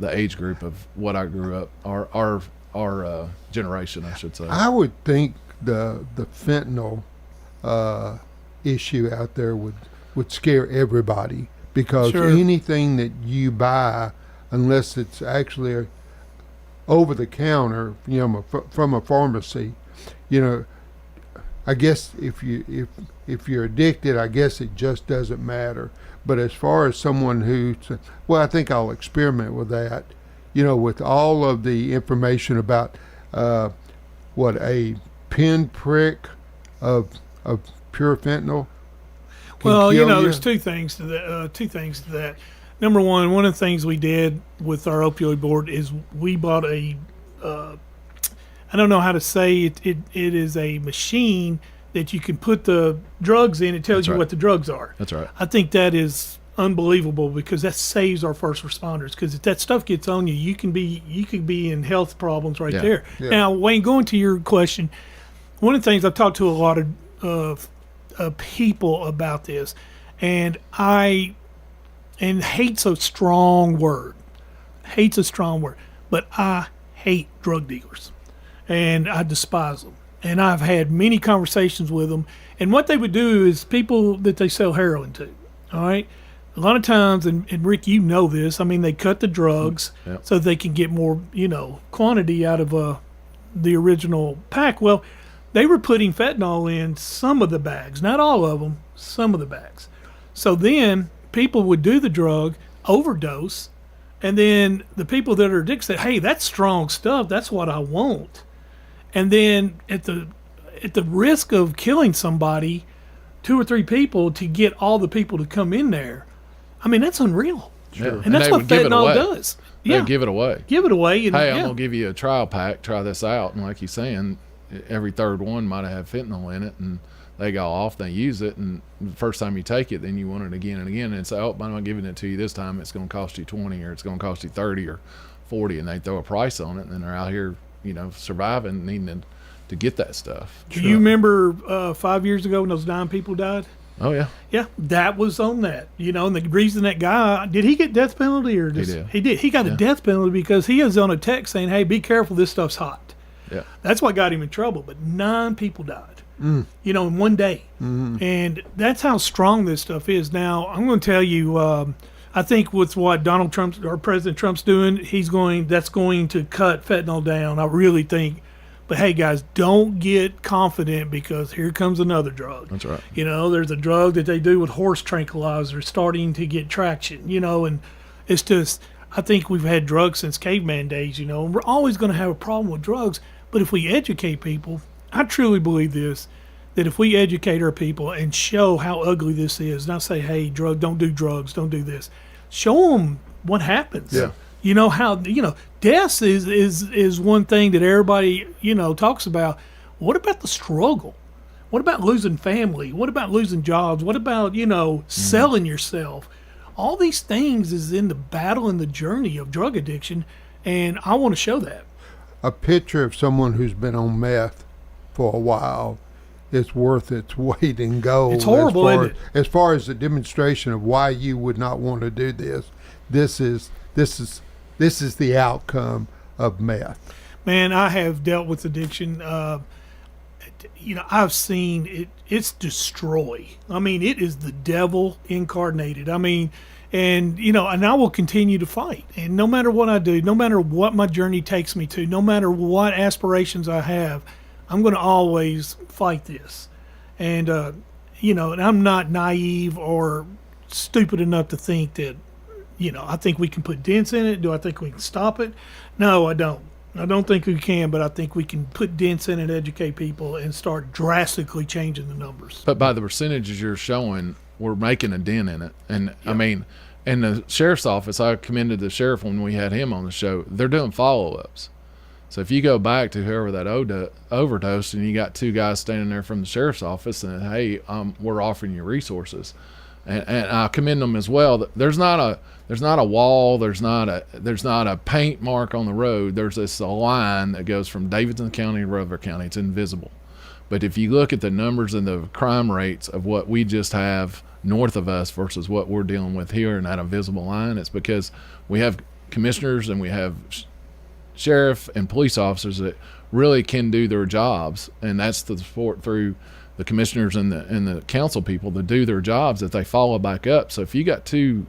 age group of what I grew up, our generation, I should say. I would think the fentanyl issue out there would scare everybody, because Sure. anything that you buy, unless it's actually over the counter, from a pharmacy, I guess if you're addicted, I guess it just doesn't matter. But as far as someone I think I'll experiment with that, with all of the information about what a pinprick of pure fentanyl can Well, kill there's two things to that. Number one of the things we did with our opioid board is we bought I don't know how to say it. It is a machine that you can put the drugs in. It tells That's you right. what the drugs are. That's right. I think that is unbelievable because that saves our first responders. Because if that stuff gets on you, you can be in health problems right Yeah. there. Yeah. Now, Wayne, going to your question, one of the things I've talked to a lot of people about this, and hate's a strong word. Hate's a strong word, but I hate drug dealers, and I despise them. And I've had many conversations with them. And what they would do is people that they sell heroin to, all right? A lot of times, and Rick, you know this, they cut the drugs Yep. so they can get more, quantity out of the original pack. Well, they were putting fentanyl in some of the bags, not all of them, some of the bags. So then people would do the drug, overdose, and then the people that are addicted say, hey, that's strong stuff, that's what I want. And then at the risk of killing somebody, 2 or 3 people to get all the people to come in there, that's unreal. Sure. And that's they what would give it fentanyl away. does. They would give it away. Give it away. And, Hey, I'm going to give you a trial pack. Try this out. And like you're saying, every third one might have fentanyl in it. And they go off, they use it. And the first time you take it, then you want it again and again. And say, I'm not giving it to you this time. It's going to cost you 20 or it's going to cost you 30 or 40. And they throw a price on it. And then they're out here, surviving, needing to get that stuff. Do you remember 5 years ago when those 9 people died? Oh, yeah. Yeah, that was on that. And the reason that guy, did he get death penalty or just? He did. He did. He got a death penalty because he was on a text saying, hey, be careful, this stuff's hot. Yeah. That's what got him in trouble. But 9 people died, in one day. Mm-hmm. And that's how strong this stuff is. Now, I'm going to tell you, I think with what Donald Trump or President Trump's doing, that's going to cut fentanyl down. I really think. But hey, guys, don't get confident because here comes another drug. That's right. There's a drug that they do with horse tranquilizers starting to get traction, and it's just, I think we've had drugs since caveman days, and we're always going to have a problem with drugs. But if we educate people, I truly believe this, that if we educate our people and show how ugly this is, not say, hey, don't do drugs, don't do this, show them what happens. Yeah. How death is one thing that everybody talks about. What about the struggle? What about losing family? What about losing jobs? What about selling yourself? All these things is in the battle and the journey of drug addiction, and I want to show that. A picture of someone who's been on meth for a while is worth its weight in gold. It's horrible, isn't it? As far as the demonstration of why you would not want to do this, this is the outcome of meth. Man, I have dealt with addiction. I've seen it. It's destroy. It is the devil incarnated. And I will continue to fight. And no matter what I do, no matter what my journey takes me to, no matter what aspirations I have, I'm going to always fight this. And, and I'm not naive or stupid enough to think that, I think we can put dents in it. Do I think we can stop it? No, I don't. I don't think we can, but I think we can put dents in it, educate people, and start drastically changing the numbers. But by the percentages you're showing, we're making a dent in it. And in the sheriff's office, I commended the sheriff when we had him on the show. They're doing follow-ups. So if you go back to whoever that overdosed and you got 2 guys standing there from the sheriff's office and, hey, we're offering you resources. And I commend them as well. There's not a wall. There's not a paint mark on the road. There's a line that goes from Davidson County to Rutherford County. It's invisible. But if you look at the numbers and the crime rates of what we just have north of us versus what we're dealing with here in that invisible line, it's because we have commissioners and we have sheriff and police officers that really can do their jobs, and that's the support through the commissioners and the council people to do their jobs, that they follow back up. So if you got 2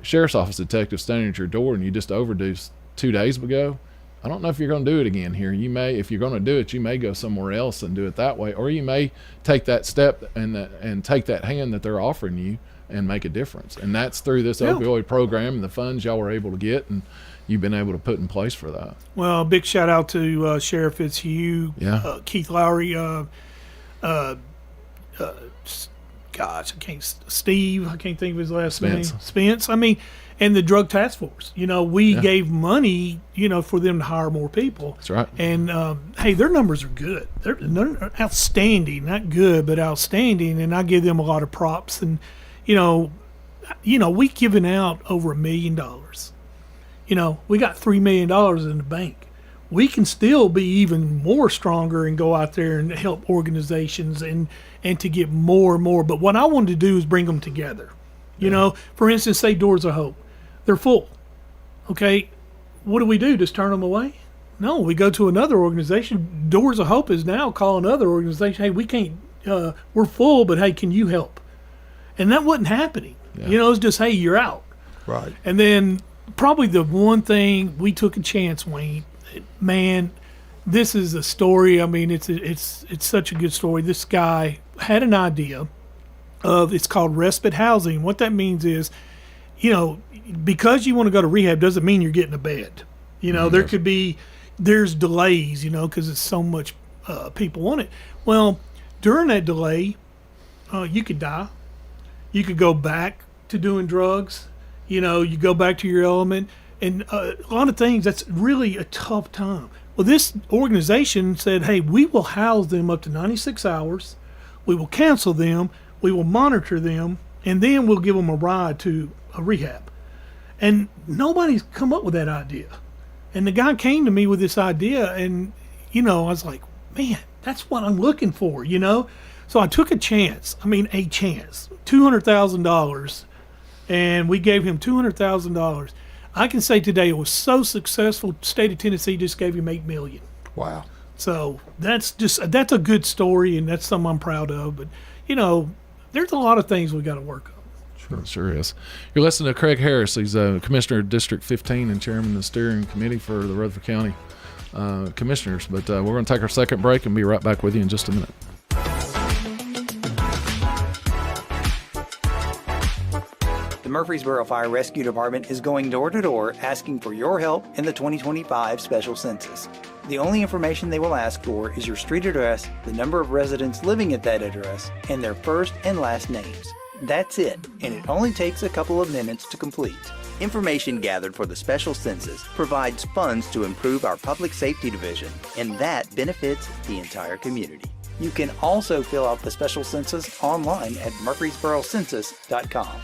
sheriff's office detectives standing at your door and you just overdosed 2 days ago, I don't know if you're going to do it again here. You may, if you're going to do it, you may go somewhere else and do it that way, or you may take that step and take that hand that they're offering you and make a difference. And that's through this opioid program and the funds y'all were able to get and you've been able to put in place for that. Well, big shout out to Sheriff Fitzhugh, Keith Lowry, Steve, I can't think of his last name. Spence. I mean, and the drug task force. We gave money, for them to hire more people. That's right. And hey, their numbers are good. They're outstanding, not good, but outstanding. And I give them a lot of props. And we given out over $1 million. We got $3 million in the bank. We can still be even more stronger and go out there and help organizations and to get more and more. But what I wanted to do is bring them together. For instance, say Doors of Hope. They're full. Okay, what do? Just turn them away? No, we go to another organization. Doors of Hope is now calling another organization, hey, we can't, we're full, but hey, can you help? And that wasn't happening. It's just, hey, you're out. Right. And then probably the one thing we took a chance, Wayne, man, this is a story. I mean, it's such a good story. This guy had an idea of, it's called respite housing. What that means is, because you want to go to rehab doesn't mean you're getting a bed. There could be, there's delays, because it's so much people want it. Well, during that delay, you could die. You could go back to doing drugs. You go back to your element. And a lot of things, that's really a tough time. Well, this organization said, hey, we will house them up to 96 hours. We will cancel them. We will monitor them. And then we'll give them a ride to a rehab. And nobody's come up with that idea. And the guy came to me with this idea. And, I was like, man, that's what I'm looking for, So I took a chance. $200,000. And we gave him $200,000. I can say today it was so successful, state of Tennessee just gave him $8 million. Wow. So that's a good story, and that's something I'm proud of. But, there's a lot of things we got to work on. Sure is. You're listening to Craig Harris. He's Commissioner of District 15 and Chairman of the Steering Committee for the Rutherford County Commissioners. But we're going to take our second break and be right back with you in just a minute. The Murfreesboro Fire Rescue Department is going door to door asking for your help in the 2025 special census. The only information they will ask for is your street address, the number of residents living at that address, and their first and last names. That's it, and it only takes a couple of minutes to complete. Information gathered for the special census provides funds to improve our public safety division, and that benefits the entire community. You can also fill out the special census online at murfreesborocensus.com.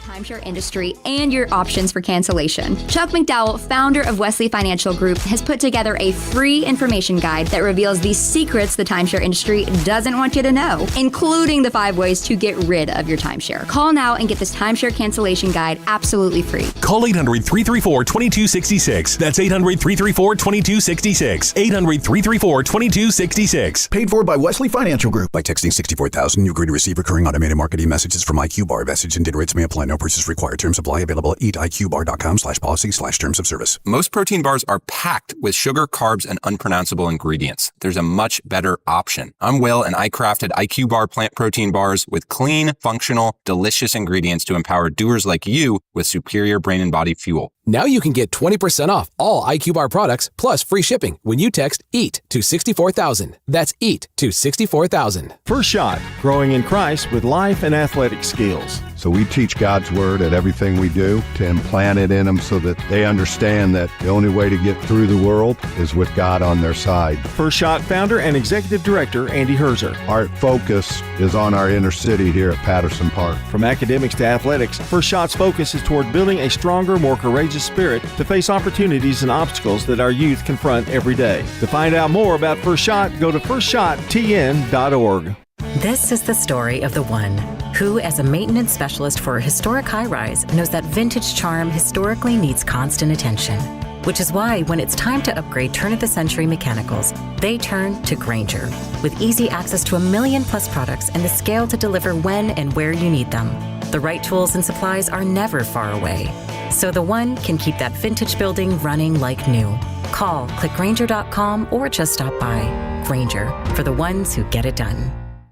Timeshare industry and your options for cancellation. Chuck McDowell, founder of Wesley Financial Group, has put together a free information guide that reveals the secrets the timeshare industry doesn't want you to know, including the 5 ways to get rid of your timeshare. Call now and get this timeshare cancellation guide absolutely free. Call 800-334-2266. That's 800-334-2266. 800-334-2266. Paid for by Wesley Financial Group. By texting 64,000, you agree to receive recurring automated marketing messages from IQ Bar. Message and data rates may apply. No purchase required. Terms apply. Available at eatiqbar.com/policy/terms of service. Most protein bars are packed with sugar, carbs, and unpronounceable ingredients. There's a much better option. I'm Will, and I crafted IQ Bar plant protein bars with clean, functional, delicious ingredients to empower doers like you with superior brain and body fuel. Now you can get 20% off all IQ Bar products plus free shipping when you text EAT to 64,000. That's EAT to 64,000. First Shot, growing in Christ with life and athletic skills. So we teach God's Word at everything we do to implant it in them so that they understand that the only way to get through the world is with God on their side. First Shot founder and executive director Andy Herzer. Our focus is on our inner city here at Patterson Park. From academics to athletics, First Shot's focus is toward building a stronger, more courageous spirit to face opportunities and obstacles that our youth confront every day. To find out more about First Shot, go to firstshottn.org. This is the story of the one who, as a maintenance specialist for a historic high-rise, knows that vintage charm historically needs constant attention. Which is why when it's time to upgrade turn-of-the-century mechanicals, they turn to Grainger. With easy access to 1 million+ products and the scale to deliver when and where you need them. The right tools and supplies are never far away. So the one can keep that vintage building running like new. Call, click Grainger.com, or just stop by. Grainger, for the ones who get it done.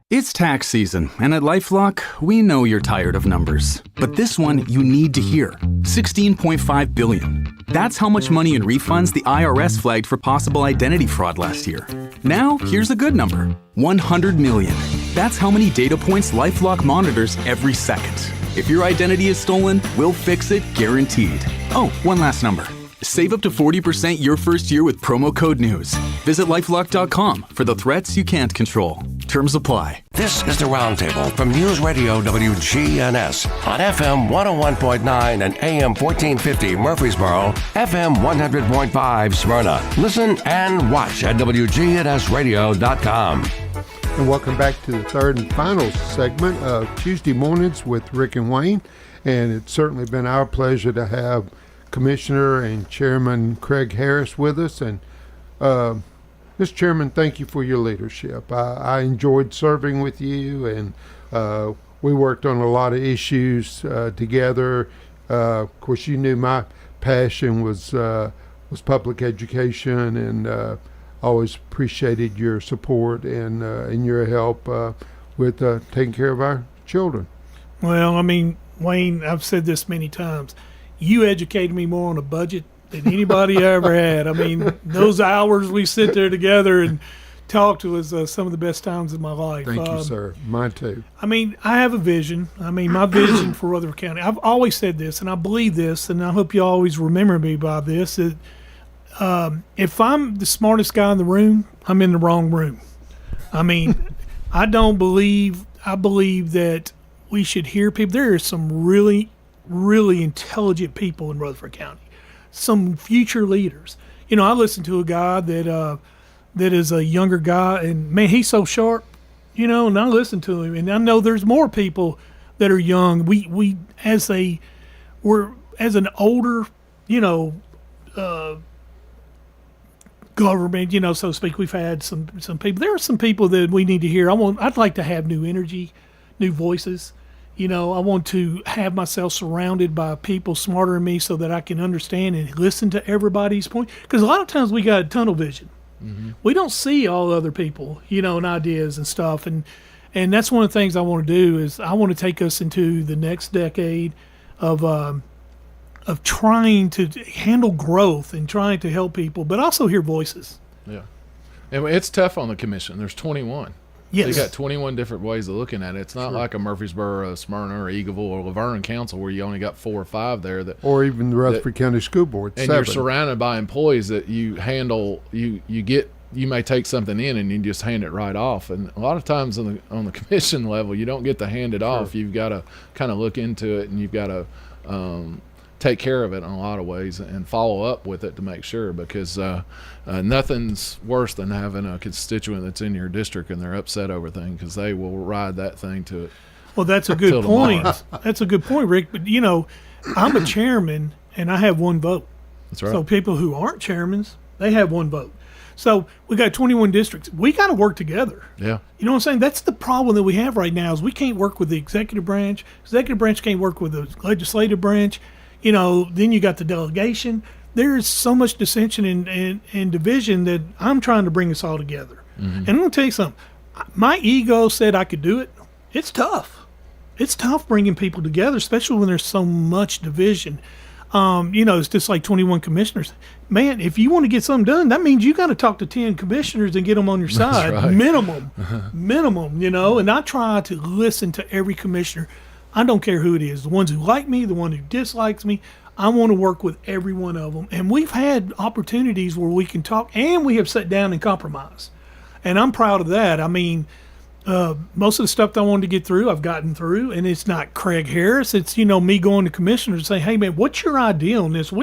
It's tax season, and at LifeLock, we know you're tired of numbers. But this one you need to hear. $16.5 billion. That's how much money in refunds the IRS flagged for possible identity fraud last year. Now, here's a good number. $100 million. That's how many data points LifeLock monitors every second. If your identity is stolen, we'll fix it guaranteed. Oh, one last number. Save up to 40% your first year with promo code NEWS. Visit LifeLock.com for the threats you can't control. Terms apply. This is the Roundtable from News Radio WGNS on FM 101.9 and AM 1450 Murfreesboro, FM 100.5 Smyrna. Listen and watch at wgnsradio.com. And welcome back to the third and final segment of Tuesday Mornings with Rick and Wayne. And it's certainly been our pleasure to have Commissioner and Chairman Craig Harris with us. And Mr. Chairman, thank you for your leadership. I enjoyed serving with you, and we worked on a lot of issues together. Of course, you knew my passion was public education, and always appreciated your support and your help with taking care of our children. Well, I mean, Wayne, I've said this many times. You educated me more on a budget than anybody ever had. I mean, those hours we sit there together and talk to was some of the best times of my life. Thank you, sir. Mine too. I mean, I have a vision. I mean, my vision for Rutherford County, I've always said this, and I believe this, and I hope you always remember me by this, that if I'm the smartest guy in the room, I'm in the wrong room. I mean, I believe that we should hear people. There are some really intelligent people in Rutherford County, some future leaders. You know, I listen to a guy that is a younger guy, and man, he's so sharp, you know, and I listen to him, and I know there's more people that are young. We're as an older, you know, government, you know, so to speak, we've had some people. There are some people that we need to hear. I'd like to have new energy, new voices. You know, I want to have myself surrounded by people smarter than me so that I can understand and listen to everybody's point. Because a lot of times we got tunnel vision. Mm-hmm. We don't see all other people, you know, and ideas and stuff. And that's one of the things I want to do is I want to take us into the next decade of trying to handle growth and trying to help people, but also hear voices. Yeah. And it's tough on the commission. There's 21. Yes. They got 21 different ways of looking at it. It's not like a Murfreesboro, Smyrna, or Eagleville, or Laverne Council where you only got 4 or 5 there. Or even the Rutherford County School Board. And 7. you're surrounded by employees that you handle. You may take something in and you just hand it right off. And a lot of times on the commission level, you don't get to hand it off. You've got to kind of look into it, and you've got to take care of it in a lot of ways and follow up with it to make sure, because nothing's worse than having a constituent that's in your district and they're upset over things, because they will ride that thing to it. Well, that's a good point. That's a good point, Rick. But, you know, I'm a chairman and I have 1 vote. That's right. So people who aren't chairmen, they have 1 vote. So we got 21 districts. We got to work together. Yeah. You know what I'm saying? That's the problem that we have right now is we can't work with the executive branch. Executive branch can't work with the legislative branch. You know, then you got the delegation. There's so much dissension and division that I'm trying to bring us all together. Mm-hmm. And I'm going to tell you something. My ego said I could do it. It's tough. It's tough bringing people together, especially when there's so much division. You know, it's just like 21 commissioners. Man, if you want to get something done, that means you got to talk to 10 commissioners and get them on your side. That's right. Minimum, you know. And I try to listen to every commissioner. I don't care who it is, the ones who like me, the one who dislikes me. I want to work with every one of them. And we've had opportunities where we can talk, and we have sat down and compromised. And I'm proud of that. I mean, most of the stuff that I wanted to get through, I've gotten through. And it's not Craig Harris. It's, you know, me going to commissioners and saying, hey, man, what's your idea on this?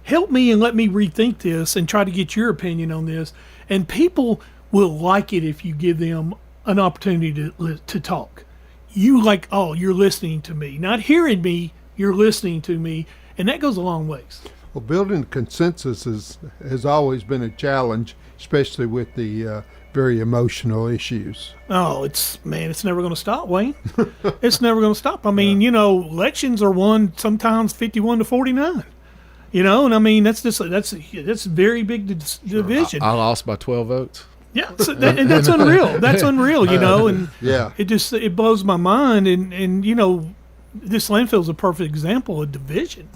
Help me and let me rethink this and try to get your opinion on this. And people will like it if you give them an opportunity to talk. You like, oh, you're listening to me. Not hearing me, you're listening to me. And that goes a long ways. Well, building consensus has always been a challenge, especially with the very emotional issues. Oh, it's never going to stop, Wayne. It's never going to stop. I mean, elections are won sometimes 51-49. And I mean that's a very big division. I lost by 12 votes. Yeah, and that's unreal. That's unreal, and it blows my mind. And this landfill is a perfect example of division.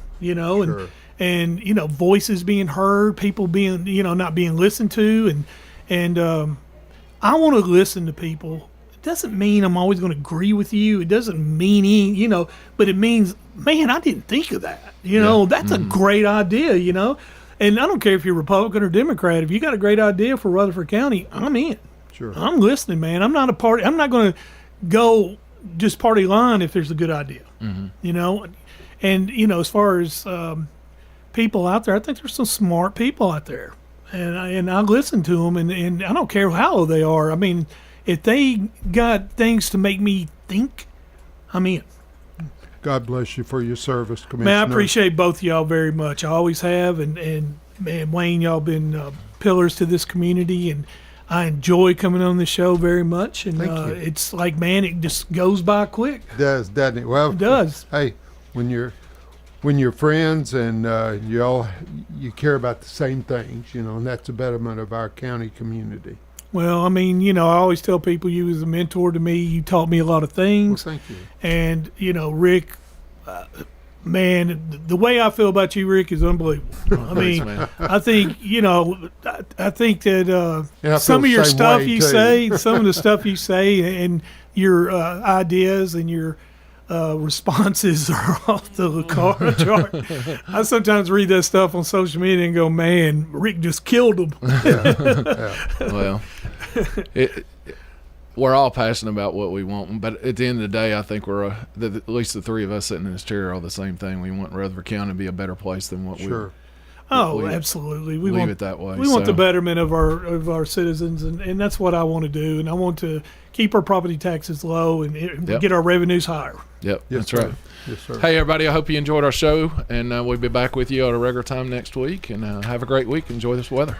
And voices being heard, people being not being listened to, and I want to listen to people. It doesn't mean I'm always going to agree with you. It doesn't mean but it means, man, I didn't think of that. That's a great idea. And I don't care if you're Republican or Democrat. If you got a great idea for Rutherford County, I'm in. Sure, I'm listening, man. I'm not going to go just party line if there's a good idea. And as far as people out there, I think there's some smart people out there, and I listen to them, and I don't care how old they are. I mean, if they got things to make me think, I'm in. God bless you for your service, Commissioner. Man, I appreciate both of y'all very much. I always have, and man, Wayne, y'all been pillars to this community, and I enjoy coming on the show very much. And it's like, man, it just goes by quick. It does, doesn't it? Well, it does. Hey, when you're friends and you care about the same things, and that's the betterment of our county community. Well, I mean, I always tell people you was a mentor to me. You taught me a lot of things. Well, thank you. And, Rick, man, the way I feel about you, Rick, is unbelievable. I mean, I think, I think that some of your stuff you say, some of the stuff you say and your ideas and your responses are off the chart. I sometimes read that stuff on social media and go, man, Rick just killed him. Well, we're all passionate about what we want, but at the end of the day, I think we're at least the three of us sitting in this chair are all the same thing. We want Rutherford County to be a better place than what sure. Absolutely. We leave want it that way. We want the betterment of our citizens, and that's what I want to do. And I want to keep our property taxes low and get our revenues higher. Yep, yes, that's sir. right. Yes, sir. Hey, everybody, I hope you enjoyed our show, and we'll be back with you at a regular time next week. And have a great week. Enjoy this weather.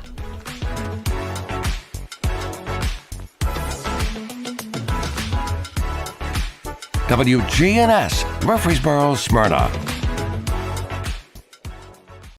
WGNS, Murfreesboro, Smyrna.